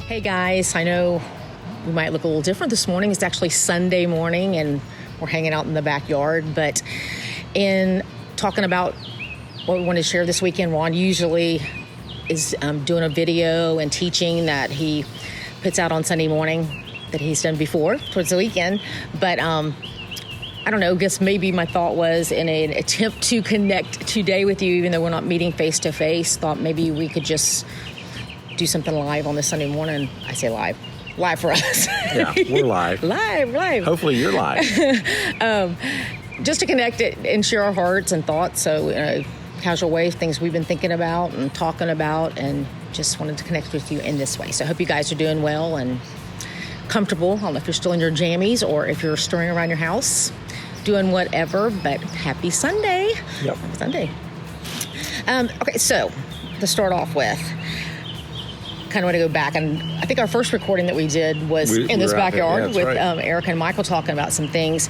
Hey guys, I know we might look a little different this morning. It's actually Sunday morning and we're hanging out in the backyard. But in talking about what we want to share this weekend, Ron usually is doing a video and teaching that he puts out on Sunday morning that he's done before towards the weekend. But I don't know, I guess maybe my thought was in an attempt to connect today with you, even though we're not meeting face to face, thought maybe we could just do something live on this Sunday morning. I say live for us. Yeah, we're live. live. Hopefully you're live. Just to connect it and share our hearts and thoughts. So in a casual way, things we've been thinking about and talking about, and just wanted to connect with you in this way. So I hope you guys are doing well and comfortable. I don't know if you're still in your jammies or if you're stirring around your house, doing whatever, but happy Sunday. Yep. Happy Sunday. Okay, so to start off with, kind of want to go back, and I think our first recording that we did was in this backyard with right. Eric and Michael talking about some things.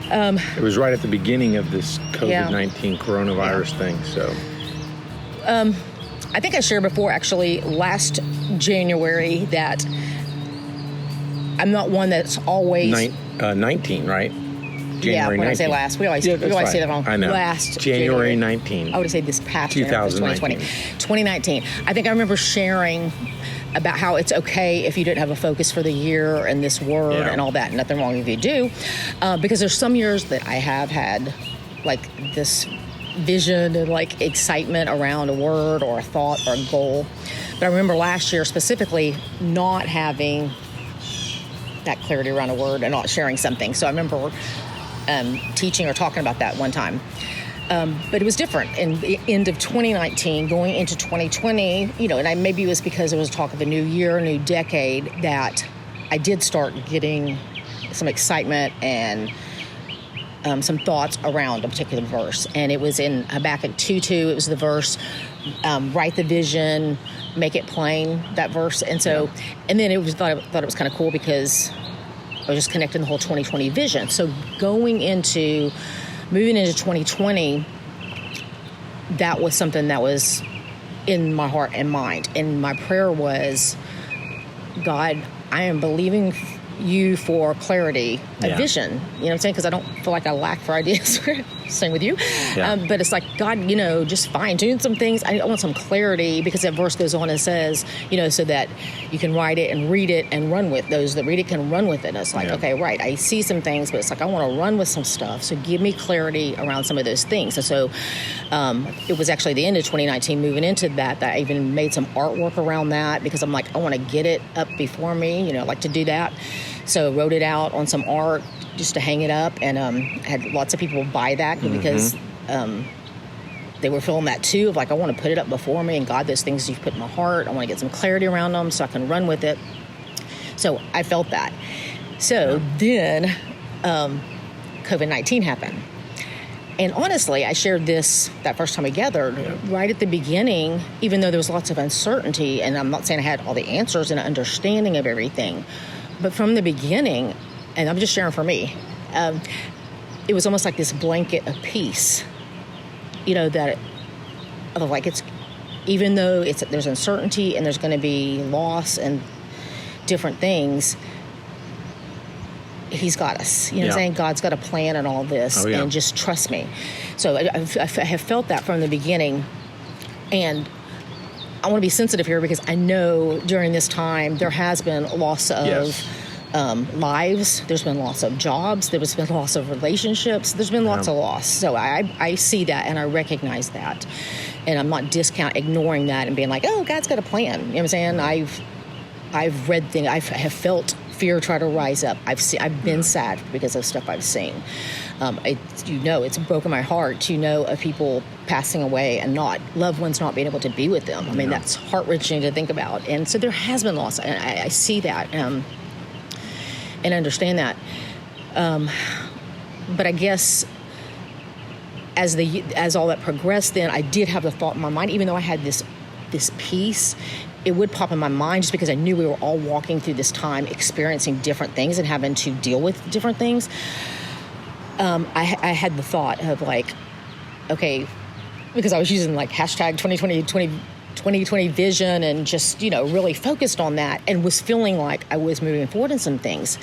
It was right at the beginning of this COVID-19 coronavirus thing. So, I think I shared before, actually, last January, that I'm not one that's always 19, right? January 19. I say last, we always say that on I know. Last January 19. I would say this past 2019. 2019. I think I remember sharing about how it's okay if you didn't have a focus for the year and this word and all that. Nothing wrong if you do, because there's some years that I have had like this vision and like excitement around a word or a thought or a goal. But I remember last year specifically not having that clarity around a word and not sharing something. So I remember teaching or talking about that one time. But it was different in the end of 2019, going into 2020, and maybe it was because it was talk of the new year, new decade, that I did start getting some excitement and some thoughts around a particular verse. And it was in Habakkuk 2:2. It was the verse, write the vision, make it plain, that verse. And so, and then thought it was kind of cool because I was just connecting the whole 2020 vision. So moving into 2020, that was something that was in my heart and mind. And my prayer was, God, I am believing you for clarity, a vision. You know what I'm saying? Because I don't feel like I lack for ideas. Same with you. Yeah. But it's like, God, just fine tune some things. I want some clarity, because that verse goes on and says, so that you can write it and read it and run with those that read it can run with it. And it's like, okay, right. I see some things, but it's like, I want to run with some stuff. So give me clarity around some of those things. And so it was actually the end of 2019 moving into that I even made some artwork around that, because I'm like, I want to get it up before me, I like to do that. So wrote it out on some art just to hang it up, and had lots of people buy that because they were feeling that too, of like, I want to put it up before me, and God, those things you've put in my heart, I want to get some clarity around them so I can run with it. So I felt that. So then COVID-19 happened. And honestly, I shared this that first time we gathered right at the beginning, even though there was lots of uncertainty, and I'm not saying I had all the answers and understanding of everything, but from the beginning, and I'm just sharing for me, it was almost like this blanket of peace, that like it's, even though there's uncertainty and there's going to be loss and different things, He's got us. You know what I'm saying? God's got a plan in all this, and just trust me. So I have felt that from the beginning, and I want to be sensitive here, because I know during this time there has been loss of lives. There's been loss of jobs. There's been loss of relationships. There's been lots of loss. So I see that and I recognize that. And I'm not ignoring that and being like, oh, God's got a plan. You know what I'm saying? I've read things. I have felt fear try to rise up. I've been sad because of stuff I've seen. It's broken my heart of people passing away and loved ones not being able to be with them. I mean, that's heart-wrenching to think about. And so there has been loss, and I see that and understand that. But I guess as all that progressed, then I did have the thought in my mind, even though I had this peace, it would pop in my mind just because I knew we were all walking through this time, experiencing different things and having to deal with different things. I had the thought of like, okay, because I was using like hashtag 2020 2020 vision and just, really focused on that and was feeling like I was moving forward in some things.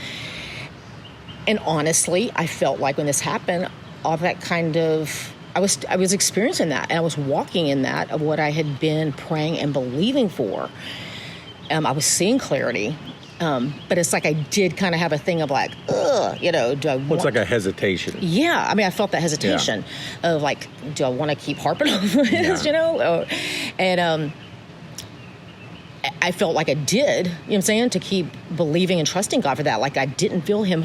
And honestly, I felt like when this happened, all that kind of, I was experiencing that, and I was walking in that of what I had been praying and believing for. I was seeing clarity. But it's like I did kind of have a thing of like, do I want... Well, it's like a hesitation. Yeah. I mean, I felt that hesitation of like, do I want to keep harping on this, And I felt like I did, you know what I'm saying, to keep believing and trusting God for that. Like I didn't feel him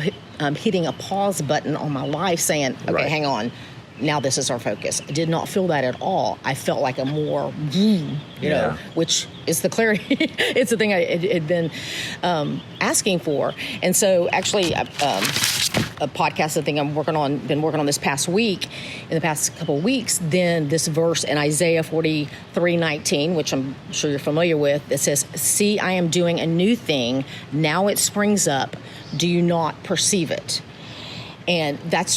hitting a pause button on my life saying, okay, hang on. Now this is our focus. I did not feel that at all. I felt like a more, which is the clarity. It's the thing I had been asking for. And so actually a podcast, the thing been working on this past week, in the past couple of weeks, then this verse in Isaiah 43:19, which I'm sure you're familiar with, that says, "See, I am doing a new thing. Now it springs up. Do you not perceive it?" And that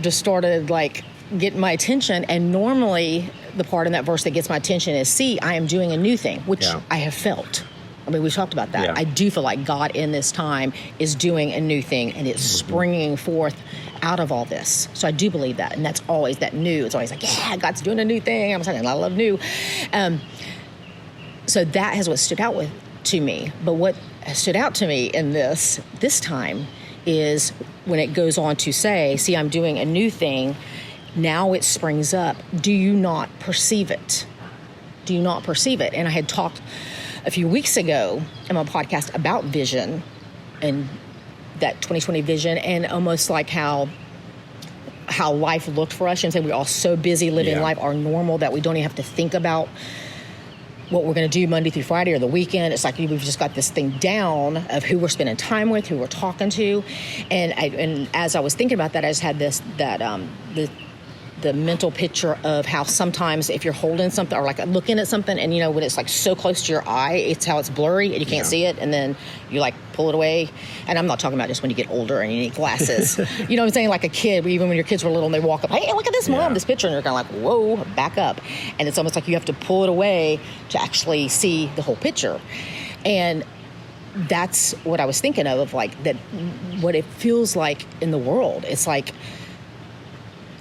just started like getting my attention. And normally the part in that verse that gets my attention is, see, I am doing a new thing, which I have felt. I mean, we talked about that. Yeah. I do feel like God in this time is doing a new thing, and it's springing forth out of all this. So I do believe that. And that's always that new. It's always like, yeah, God's doing a new thing. I'm saying, I love new. So that has what stood out to me. But what stood out to me in this time is when it goes on to say, see, I'm doing a new thing. Now it springs up. Do you not perceive it? Do you not perceive it? And I had talked a few weeks ago in my podcast about vision and that 2020 vision, and almost like how life looked for us. And say we're all so busy living life, our normal, that we don't even have to think about what we're going to do Monday through Friday or the weekend. It's like we've just got this thing down of who we're spending time with, who we're talking to. And as I was thinking about that, I just had the mental picture of how sometimes if you're holding something or like looking at something, and when it's like so close to your eye, it's how it's blurry and you can't see it, and then you like pull it away. And I'm not talking about just when you get older and you need glasses. You know what I'm saying? Like a kid, even when your kids were little and they walk up, hey, look at this, Mom, this picture, and you're kind of like, whoa, back up. And it's almost like you have to pull it away to actually see the whole picture. And that's what I was thinking of like that, what it feels like in the world. It's like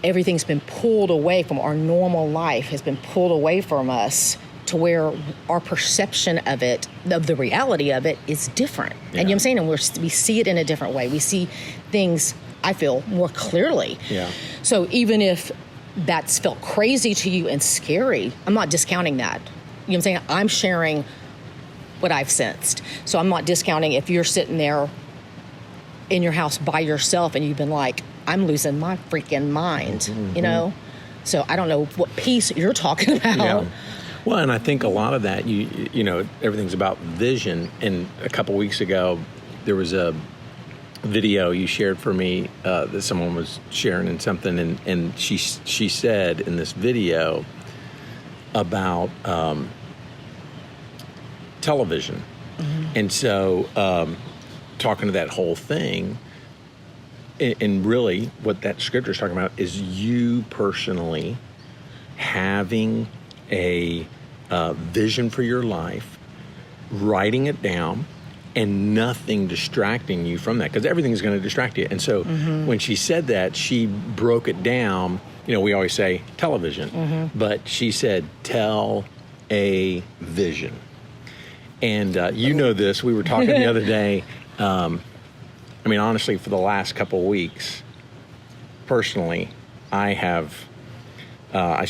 everything's been pulled away from our normal life, has been pulled away from us to where our perception of it, of the reality of it, is different. Yeah. And you know what I'm saying? And we see it in a different way. We see things, I feel, more clearly. Yeah. So even if that's felt crazy to you and scary, I'm not discounting that. You know what I'm saying? I'm sharing what I've sensed. So I'm not discounting if you're sitting there in your house by yourself and you've been like, I'm losing my freaking mind, So I don't know what piece you're talking about. Yeah. Well, and I think a lot of that, you know, everything's about vision. And a couple weeks ago, there was a video you shared for me that someone was sharing in something, and she said in this video about television. Mm-hmm. And so talking to that whole thing, and really what that scripture is talking about is you personally having a vision for your life, writing it down, and nothing distracting you from that, because everything's going to distract you. And so when she said that, she broke it down. You know, we always say television, but she said, tell a vision. And you know this, we were talking the other day. I mean, honestly, for the last couple of weeks, personally, I have, I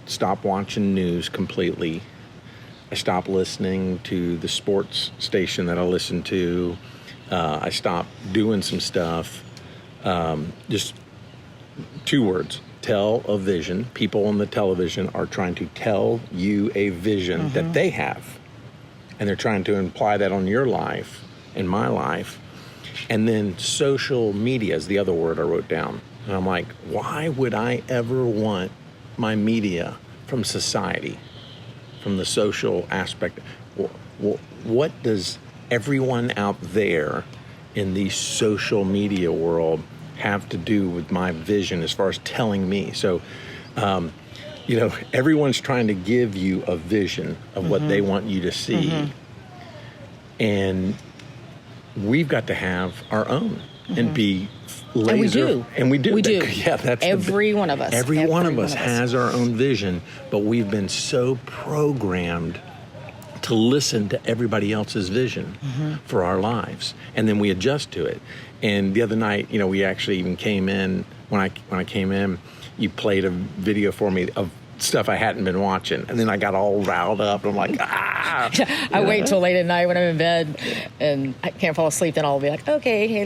stopped watching news completely. I stopped listening to the sports station that I listen to. I stopped doing some stuff. Just 2 words, tell a vision. People on the television are trying to tell you a vision that they have. And they're trying to imply that on your life and my life. And then social media is the other word I wrote down. And I'm like, why would I ever want my media from society, from the social aspect? What does everyone out there in the social media world have to do with my vision as far as telling me? So everyone's trying to give you a vision of what they want you to see. And we've got to have our own and be laser. And we do. We do. Yeah, that's every one of us. Every one of us has our own vision, but we've been so programmed to listen to everybody else's vision for our lives, and then we adjust to it. And the other night, we actually even came in, when I came in, you played a video for me of stuff I hadn't been watching, and then I got all riled up, and I'm like, I wait till late at night when I'm in bed and I can't fall asleep, then I'll be like, okay, hey,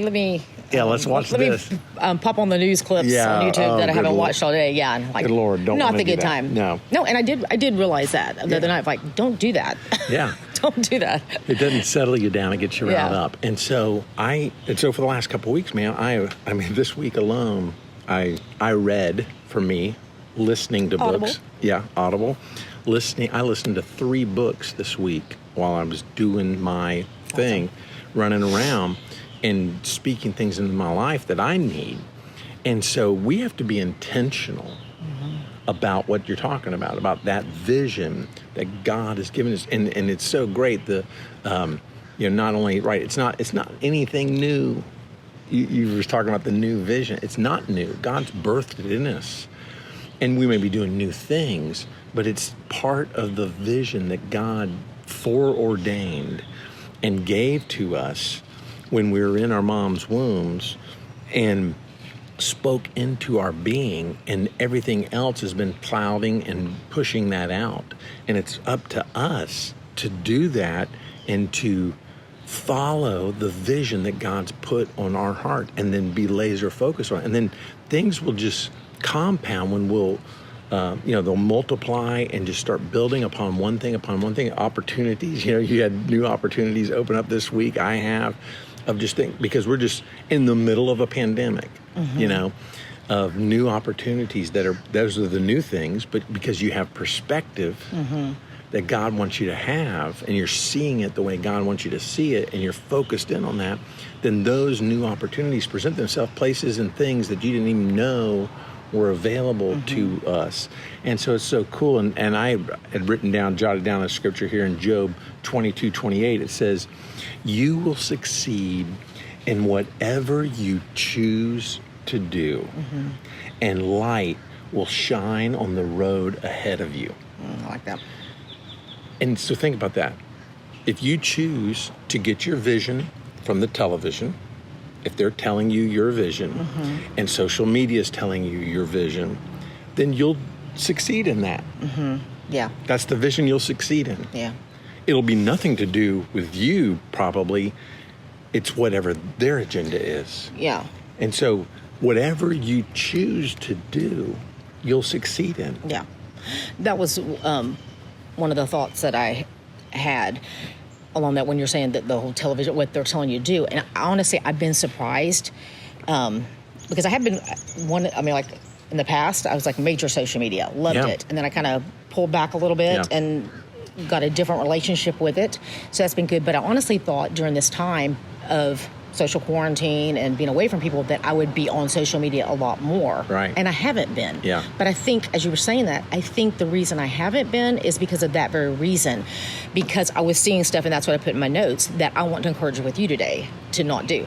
let's watch this. Let me pop on the news clips on YouTube that I haven't watched all day. Yeah, and good Lord, don't not the good that. time. No, and I did realize that the other night. Like, don't do that. Yeah, don't do that. It doesn't settle you down; it gets you riled up. And so for the last couple of weeks, man, I mean, this week alone, I read for me, listening to Audible. books. Yeah, Audible. I listened to 3 books this week while I was doing my thing, running around and speaking things into my life that I need. And so we have to be intentional about what you're talking about that vision that God has given us. And it's so great. Not only, right, it's not anything new. You were talking about the new vision. It's not new. God's birthed it in us. And we may be doing new things, but it's part of the vision that God foreordained and gave to us when we were in our mom's wombs and spoke into our being, and everything else has been clouding and pushing that out. And it's up to us to do that and to follow the vision that God's put on our heart, and then be laser focused on it. And then things will just compound when they'll multiply and just start building upon one thing. Opportunities, you had new opportunities open up this week. I have, of just because we're just in the middle of a pandemic, of new opportunities those are the new things, but because you have perspective that God wants you to have, and you're seeing it the way God wants you to see it, and you're focused in on that, then those new opportunities present themselves, places and things that you didn't even know were available to us. And so it's so cool. And I had jotted down a scripture here in Job 22:28. It says, "You will succeed in whatever you choose to do, and light will shine on the road ahead of you." I like that. And so think about that. If you choose to get your vision from the television, if they're telling you your vision, and social media is telling you your vision, then you'll succeed in that. Yeah. That's the vision you'll succeed in. Yeah. It'll be nothing to do with you, probably. It's whatever their agenda is. Yeah. And so whatever you choose to do, you'll succeed in. Yeah. That was one of the thoughts that I had along that when you're saying that the whole television, what they're telling you to do. And honestly, I've been surprised because I have been like in the past, I was like major social media, loved it. And then I kind of pulled back a little bit and got a different relationship with it. So that's been good. But I honestly thought during this time of social quarantine and being away from people that I would be on social media a lot more. Right. And I haven't been. Yeah. But I think, as you were saying that, I think the reason I haven't been is because of that very reason. Because I was seeing stuff, and that's what I put in my notes, that I want to encourage with you today to not do.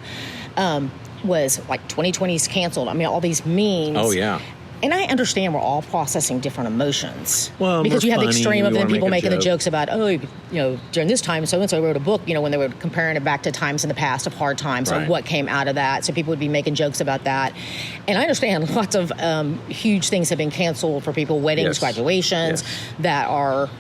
Was like 2020's canceled. I mean, all these memes. Oh, yeah. And I understand we're all processing different emotions. Well, because you have the funny, extreme of we then wanna people make a making the joke. jokes about, during this time, so-and-so wrote a book, when they were comparing it back to times in the past of hard times Right. and what came out of that. So people would be making jokes about that. And I understand lots of huge things have been canceled for people, weddings, Yes. graduations, Yes. that are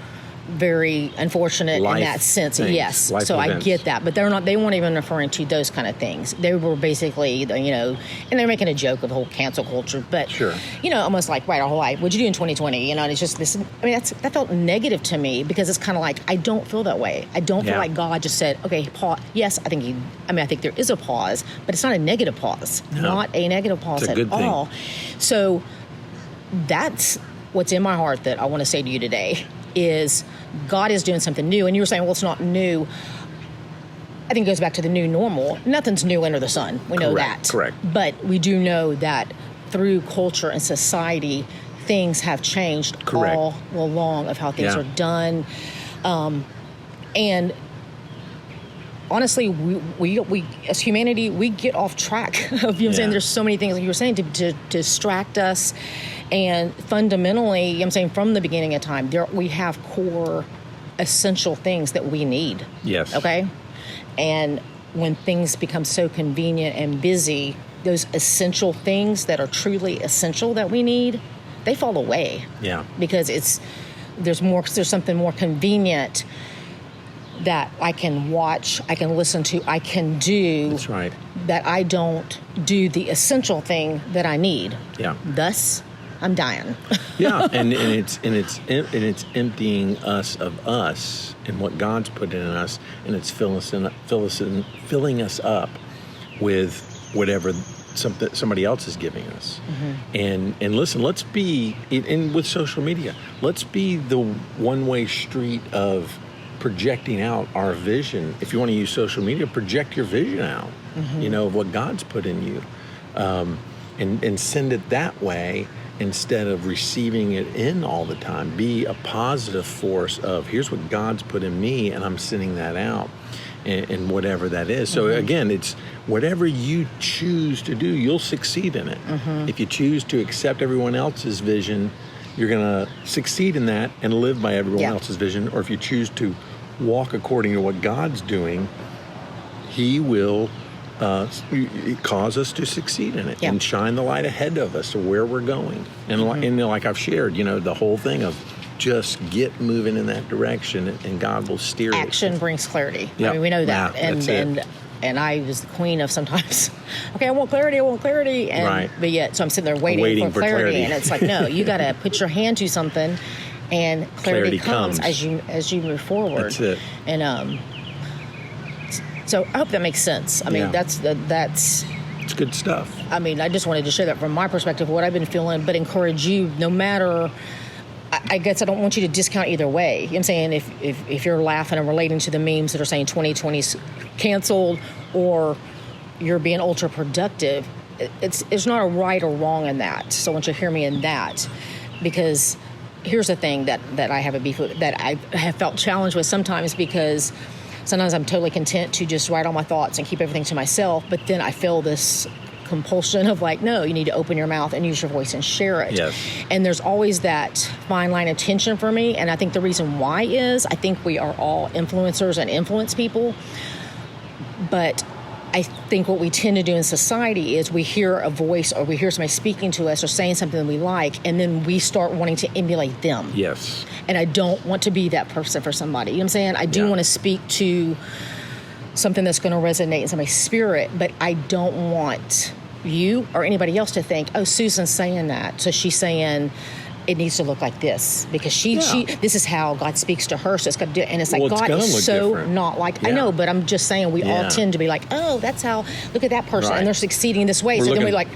very unfortunate Life in that sense. things, Yes. life So events. I get that. But they weren't even referring to those kind of things. They were basically, and they're making a joke of the whole cancel culture. But, Sure. Almost like, right, our whole life, what'd you do in 2020? And it's just this, that felt negative to me because it's kind of like, I don't feel that way. I don't feel Yeah. like God just said, okay, pause. Yes, I think there is a pause, but it's not a negative pause. No. Not a negative pause It's a at good thing. all. So that's what's in my heart that I want to say to you today is God is doing something new. And you were saying, well, it's not new. I think it goes back to the new normal. Nothing's new under the sun. We know Correct, that. correct. But we do know that through culture and society, things have changed Correct. all along of how things Yeah. are done. And honestly, we as humanity, we get off track of, you know what I'm saying? Yeah. There's so many things, like you were saying, to distract us. And fundamentally, you know what I'm saying, from the beginning of time, we have core essential things that we need. Yes. Okay? And when things become so convenient and busy, those essential things that are truly essential that we need, they fall away. Yeah. Because there's something more convenient that I can watch, I can listen to, I can do. That's right. That I don't do the essential thing that I need. Yeah. Thus, I'm dying. Yeah, and it's emptying us of us and what God's put in us, and it's filling us up with whatever somebody else is giving us. Mm-hmm. And listen, let's be, and with social media, let's be the one-way street of projecting out our vision. If you want to use social media, project your vision out, mm-hmm. Of what God's put in you, and send it that way instead of receiving it in all the time. Be a positive force of, here's what God's put in me, and I'm sending that out, and whatever that is. So mm-hmm. again, it's whatever you choose to do, you'll succeed in it. Mm-hmm. If you choose to accept everyone else's vision, you're going to succeed in that and live by everyone else's vision. Or if you choose to walk according to what God's doing, He will cause us to succeed in it and shine the light ahead of us to where we're going. And, mm-hmm. and like I've shared, the whole thing of just get moving in that direction, and God will steer it. Action brings clarity. Yep. I mean, we know that. Yeah, and I was the queen of sometimes, okay, I want clarity. And, right. But yet, so I'm sitting there waiting for clarity. And it's like, no, you got to put your hand to something, and clarity comes as you move forward. That's it. And so I hope that makes sense. I mean, that's it's good stuff. I mean, I just wanted to share that from my perspective, what I've been feeling, but encourage you, no matter. I guess I don't want you to discount either way. You know what I'm saying? If you're laughing and relating to the memes that are saying 2020's canceled, or you're being ultra productive, it's not a right or wrong in that. So I want you to hear me in that, because here's the thing that I have a beef with, that I have felt challenged with sometimes, because sometimes I'm totally content to just write all my thoughts and keep everything to myself, but then I feel this compulsion of like, no, you need to open your mouth and use your voice and share it. Yes. And there's always that fine line of tension for me. And I think the reason why is I think we are all influencers and influence people. But I think what we tend to do in society is we hear a voice, or we hear somebody speaking to us or saying something that we like, and then we start wanting to emulate them. Yes. And I don't want to be that person for somebody. You know what I'm saying? I do want to speak to something that's going to resonate in somebody's spirit, but I don't want you or anybody else to think, oh, Susan's saying that, so she's saying it needs to look like this, because she this is how God speaks to her, so it's got to do it. And it's like, God is so different. Not like, I know, but I'm just saying we all tend to be like, oh, that's how, look at that person, and they're succeeding this way. We're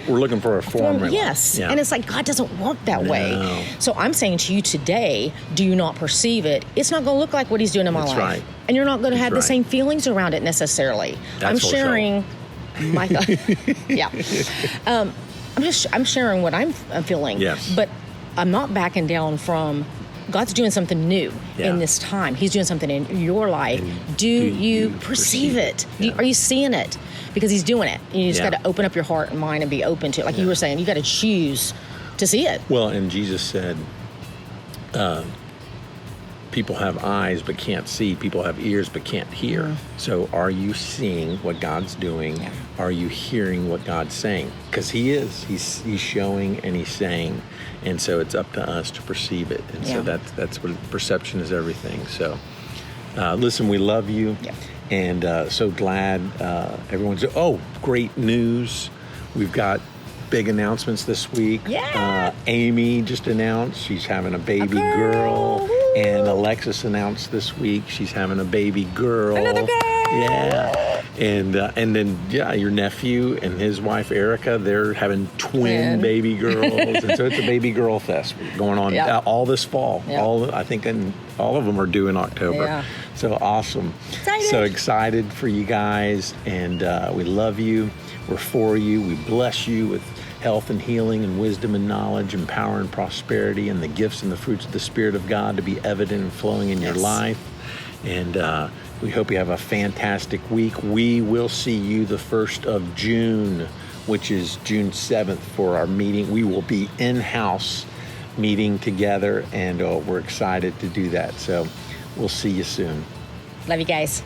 looking for a formula. Yes. Yeah. And it's like, God doesn't work that way. So I'm saying to you today, do you not perceive it? It's not going to lolook like what He's doing in my life. Right. And you're not going to have the same feelings around it necessarily. I'm sharing my thoughts. I'm sharing what I'm feeling. Yes. But I'm not backing down from God's doing something new in this time. He's doing something in your life. Do you perceive it? Yeah. Are you seeing it? Because He's doing it. You just got to open up your heart and mind and be open to it. Like you were saying, you got to choose to see it. Well, and Jesus said, people have eyes but can't see. People have ears but can't hear. Mm-hmm. So are you seeing what God's doing? Yeah. Are you hearing what God's saying? Because He is. He's showing and He's saying. And so it's up to us to perceive it. And so that's what perception is, everything. So listen, we love you. Yeah. And so glad everyone's... Oh, great news. We've got big announcements this week. Yeah. Amy just announced she's having a baby girl. And Alexis announced this week she's having a baby girl. Another girl. Yeah. And then your nephew and his wife Erica, they're having twin baby girls, and so it's a baby girl fest going on all this fall. Yep. I think all of them are due in October. Yeah. So awesome. Excited. So excited for you guys, and we love you. We're for you. We bless you with health and healing and wisdom and knowledge and power and prosperity and the gifts and the fruits of the Spirit of God to be evident and flowing in your life. And we hope you have a fantastic week. We will see you the 1st of June, which is June 7th for our meeting. We will be in-house meeting together, and we're excited to do that. So we'll see you soon. Love you guys.